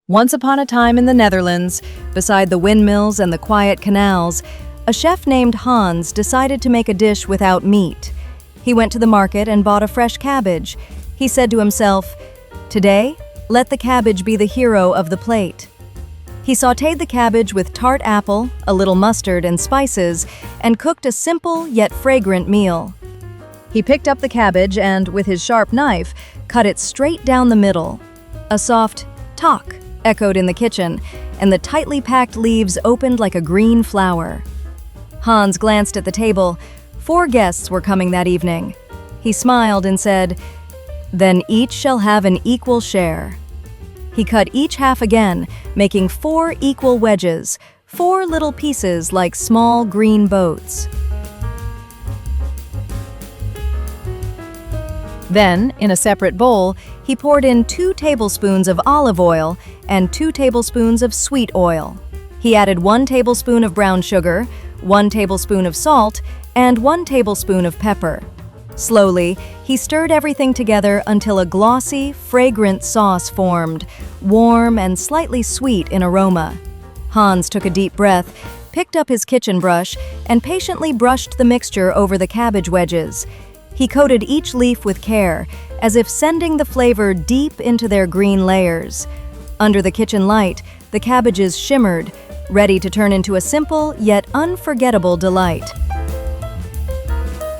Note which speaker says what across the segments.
Speaker 1: Once upon a time in the Netherlands, beside the windmills and the quiet canals, a chef named Hans decided to make a dish without meat. He went to the market and bought a fresh cabbage. He said to himself, "Today, let the cabbage be the hero of the plate." He sautéed the cabbage with tart apple, a little mustard and spices, and cooked a simple yet fragrant meal. He picked up the cabbage and, with his sharp knife, cut it straight down the middle. A soft "tock" echoed in the kitchen, and the tightly packed leaves opened like a green flower. Hans glanced at the table. 4 guests were coming that evening. He smiled and said, "Then each shall have an equal share." He cut each half again, making 4 equal wedges, 4 little pieces like small green boats. Then, in a separate bowl, he poured in 2 tablespoons of olive oil and 2 tablespoons of sweet oil. He added 1 tablespoon of brown sugar, 1 tablespoon of salt, and 1 tablespoon of pepper. Slowly, he stirred everything together until a glossy, fragrant sauce formed, warm and slightly sweet in aroma. Hans took a deep breath, picked up his kitchen brush, and patiently brushed the mixture over the cabbage wedges. He coated each leaf with care, as if sending the flavor deep into their green layers. Under the kitchen light, the cabbages shimmered, ready to turn into a simple yet unforgettable delight.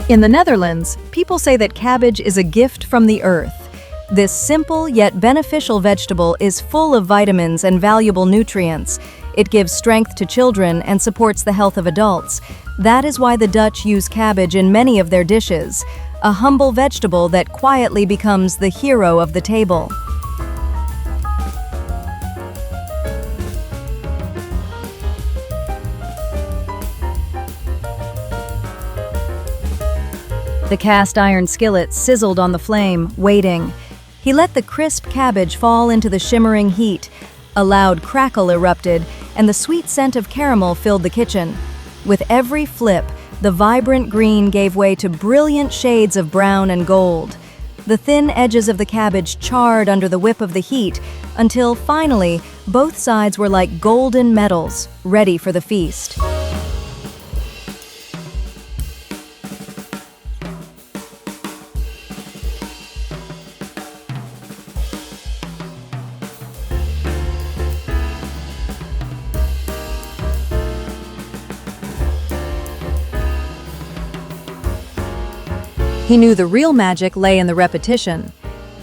Speaker 1: In the Netherlands, people say that cabbage is a gift from the earth. This simple yet beneficial vegetable is full of vitamins and valuable nutrients. It gives strength to children and supports the health of adults. That is why the Dutch use cabbage in many of their dishes, a humble vegetable that quietly becomes the hero of the table. The cast iron skillet sizzled on the flame, waiting. He let the crisp cabbage fall into the shimmering heat. A loud crackle erupted, and the sweet scent of caramel filled the kitchen. With every flip, the vibrant green gave way to brilliant shades of brown and gold. The thin edges of the cabbage charred under the whip of the heat until, finally, both sides were like golden medals, ready for the feast. He knew the real magic lay in the repetition.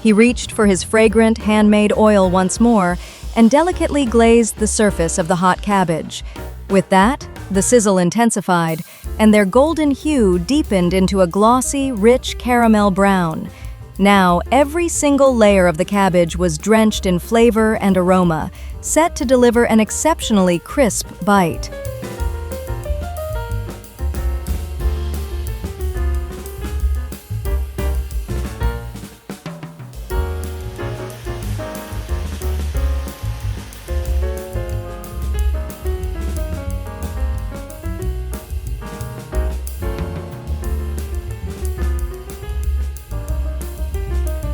Speaker 1: He reached for his fragrant, handmade oil once more and delicately glazed the surface of the hot cabbage. With that, the sizzle intensified, and their golden hue deepened into a glossy, rich caramel brown. Now, every single layer of the cabbage was drenched in flavor and aroma, set to deliver an exceptionally crisp bite.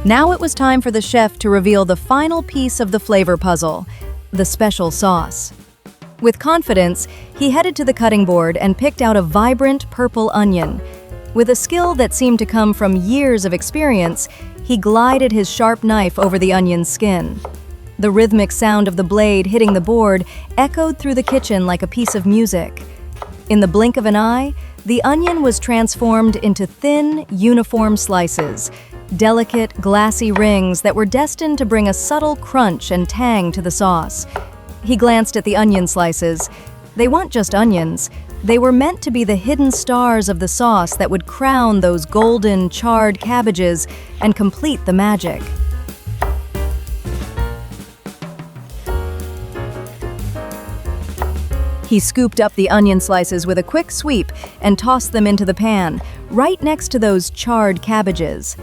Speaker 1: Now it was time for the chef to reveal the final piece of the flavor puzzle, the special sauce. With confidence, he headed to the cutting board and picked out a vibrant purple onion. With a skill that seemed to come from years of experience, he glided his sharp knife over the onion's skin. The rhythmic sound of the blade hitting the board echoed through the kitchen like a piece of music. In the blink of an eye, the onion was transformed into thin, uniform slices, delicate, glassy rings that were destined to bring a subtle crunch and tang to the sauce. He glanced at the onion slices. They weren't just onions. They were meant to be the hidden stars of the sauce that would crown those golden, charred cabbages and complete the magic. He scooped up the onion slices with a quick sweep and tossed them into the pan, right next to those charred cabbages.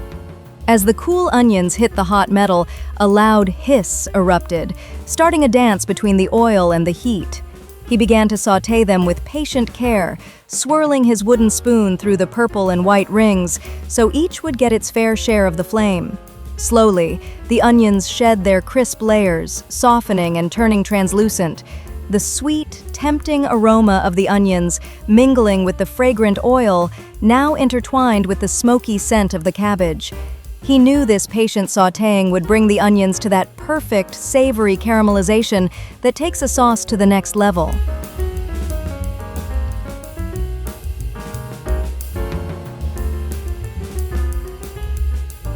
Speaker 1: As the cool onions hit the hot metal, a loud hiss erupted, starting a dance between the oil and the heat. He began to sauté them with patient care, swirling his wooden spoon through the purple and white rings so each would get its fair share of the flame. Slowly, the onions shed their crisp layers, softening and turning translucent. The sweet, tempting aroma of the onions, mingling with the fragrant oil, now intertwined with the smoky scent of the cabbage. He knew this patient sautéing would bring the onions to that perfect, savory caramelization that takes a sauce to the next level.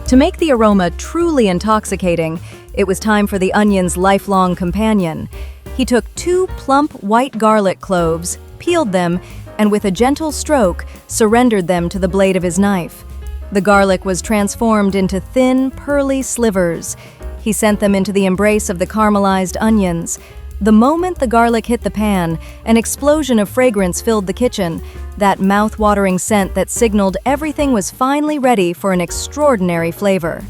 Speaker 1: To make the aroma truly intoxicating, it was time for the onion's lifelong companion. He took 2 plump white garlic cloves, peeled them, and with a gentle stroke, surrendered them to the blade of his knife. The garlic was transformed into thin, pearly slivers. He sent them into the embrace of the caramelized onions. The moment the garlic hit the pan, an explosion of fragrance filled the kitchen, that mouth-watering scent that signaled everything was finally ready for an extraordinary flavor.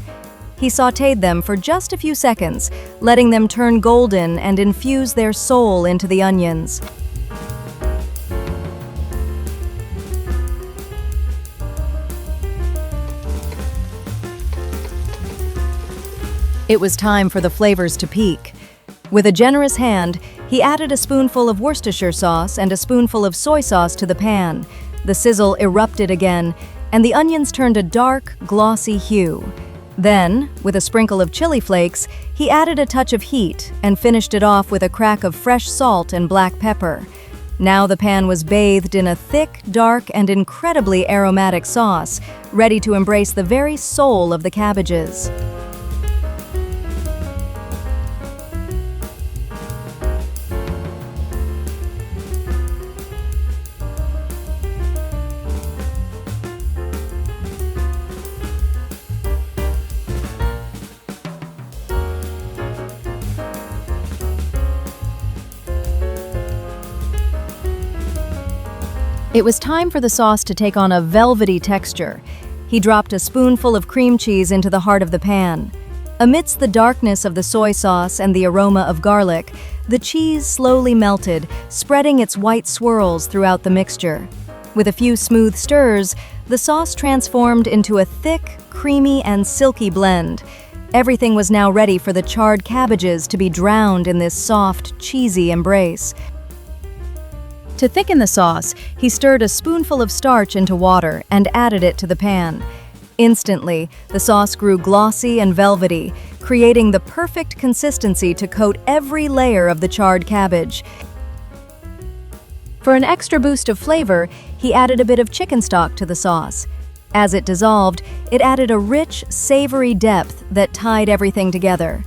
Speaker 1: He sautéed them for just a few seconds, letting them turn golden and infuse their soul into the onions. It was time for the flavors to peak. With a generous hand, he added a spoonful of Worcestershire sauce and a spoonful of soy sauce to the pan. The sizzle erupted again, and the onions turned a dark, glossy hue. Then, with a sprinkle of chili flakes, he added a touch of heat and finished it off with a crack of fresh salt and black pepper. Now the pan was bathed in a thick, dark, and incredibly aromatic sauce, ready to embrace the very soul of the cabbages. It was time for the sauce to take on a velvety texture. He dropped a spoonful of cream cheese into the heart of the pan. Amidst the darkness of the soy sauce and the aroma of garlic, the cheese slowly melted, spreading its white swirls throughout the mixture. With a few smooth stirs, the sauce transformed into a thick, creamy, and silky blend. Everything was now ready for the charred cabbages to be drowned in this soft, cheesy embrace. To thicken the sauce, he stirred a spoonful of starch into water and added it to the pan. Instantly, the sauce grew glossy and velvety, creating the perfect consistency to coat every layer of the charred cabbage. For an extra boost of flavor, he added a bit of chicken stock to the sauce. As it dissolved, it added a rich, savory depth that tied everything together.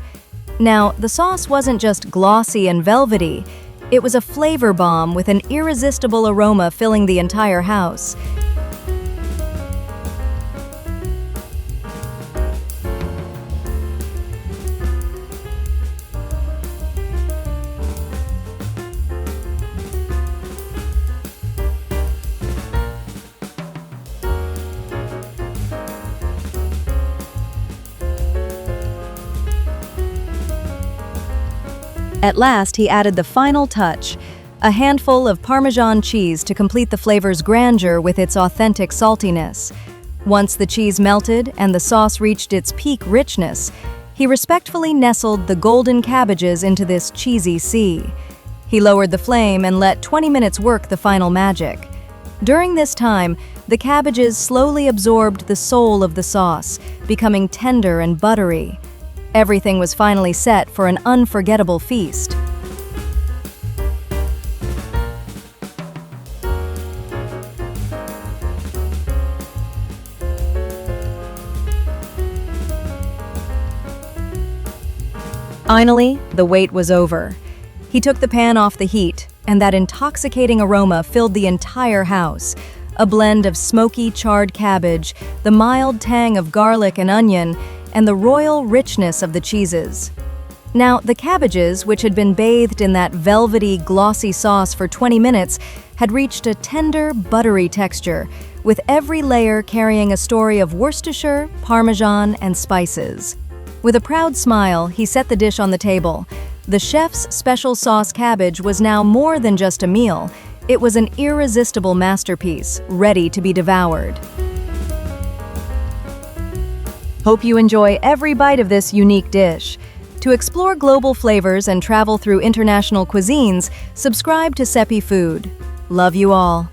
Speaker 1: Now, the sauce wasn't just glossy and velvety. It was a flavor bomb with an irresistible aroma filling the entire house. At last, he added the final touch, a handful of Parmesan cheese to complete the flavor's grandeur with its authentic saltiness. Once the cheese melted and the sauce reached its peak richness, he respectfully nestled the golden cabbages into this cheesy sea. He lowered the flame and let 20 minutes work the final magic. During this time, the cabbages slowly absorbed the soul of the sauce, becoming tender and buttery. Everything was finally set for an unforgettable feast. Finally, the wait was over. He took the pan off the heat, and that intoxicating aroma filled the entire house. A blend of smoky, charred cabbage, the mild tang of garlic and onion, and the royal richness of the cheeses. Now, the cabbages, which had been bathed in that velvety, glossy sauce for 20 minutes, had reached a tender, buttery texture, with every layer carrying a story of Worcestershire, Parmesan, and spices. With a proud smile, he set the dish on the table. The chef's special sauce cabbage was now more than just a meal. It was an irresistible masterpiece, ready to be devoured. Hope you enjoy every bite of this unique dish. To explore global flavors and travel through international cuisines, subscribe to Seppi Food. Love you all.